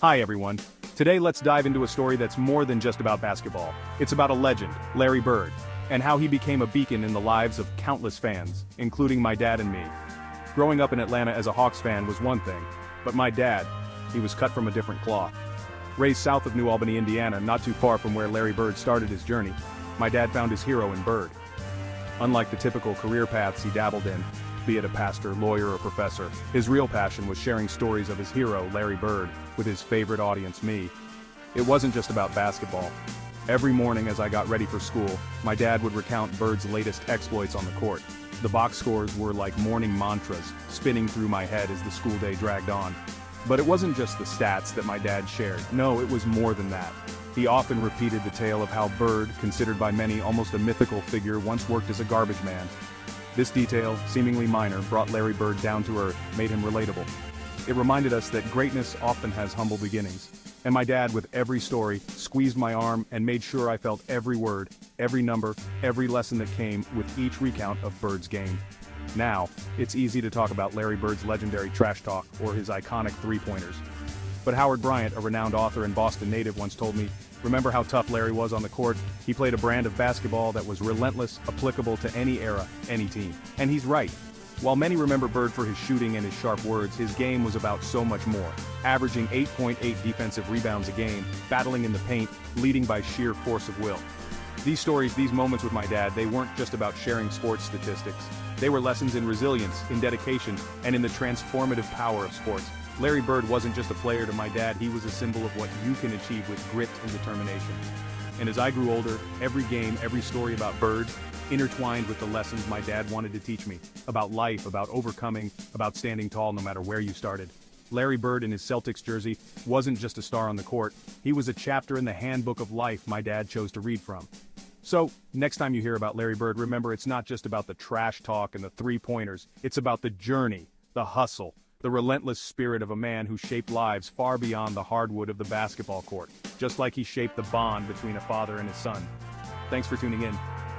Hi everyone. Today let's dive into a story that's more than just about basketball. It's about a legend, Larry Bird, and how he became a beacon in the lives of countless fans, including my dad and me. Growing up in Atlanta as a Hawks fan was one thing, but my dad, he was cut from a different cloth. Raised south of New Albany, Indiana, not too far from where Larry Bird started his journey, my dad found his hero in Bird. Unlike the typical career paths he dabbled in, be it a pastor, lawyer, or professor, his real passion was sharing stories of his hero, Larry Bird, with his favorite audience, me. It wasn't just about basketball. Every morning as I got ready for school, my dad would recount Bird's latest exploits on the court. The box scores were like morning mantras, spinning through my head as the school day dragged on. But it wasn't just the stats that my dad shared. No, it was more than that. He often repeated the tale of how Bird, considered by many almost a mythical figure, once worked as a garbage man. This detail, seemingly minor, brought Larry Bird down to earth, made him relatable. It reminded us that greatness often has humble beginnings. And my dad, with every story, squeezed my arm and made sure I felt every word, every number, every lesson that came with each recount of Bird's game. Now, it's easy to talk about Larry Bird's legendary trash talk or his iconic three-pointers. But Howard Bryant, a renowned author and Boston native, once told me, "Remember how tough Larry was on the court? He played a brand of basketball that was relentless, applicable to any era, any team." And he's right. While many remember Bird for his shooting and his sharp words, his game was about so much more. Averaging 8.8 defensive rebounds a game, battling in the paint, leading by sheer force of will. These stories, these moments with my dad, they weren't just about sharing sports statistics. They were lessons in resilience, in dedication, and in the transformative power of sports. Larry Bird wasn't just a player to my dad, he was a symbol of what you can achieve with grit and determination. And as I grew older, every game, every story about Bird, intertwined with the lessons my dad wanted to teach me, about life, about overcoming, about standing tall no matter where you started. Larry Bird in his Celtics jersey wasn't just a star on the court, he was a chapter in the handbook of life my dad chose to read from. So, next time you hear about Larry Bird, remember it's not just about the trash talk and the three-pointers, it's about the journey, the hustle, the relentless spirit of a man who shaped lives far beyond the hardwood of the basketball court, just like he shaped the bond between a father and his son. Thanks for tuning in.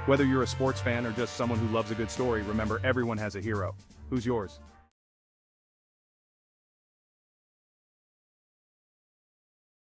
Whether you're a sports fan or just someone who loves a good story, remember everyone has a hero. Who's yours?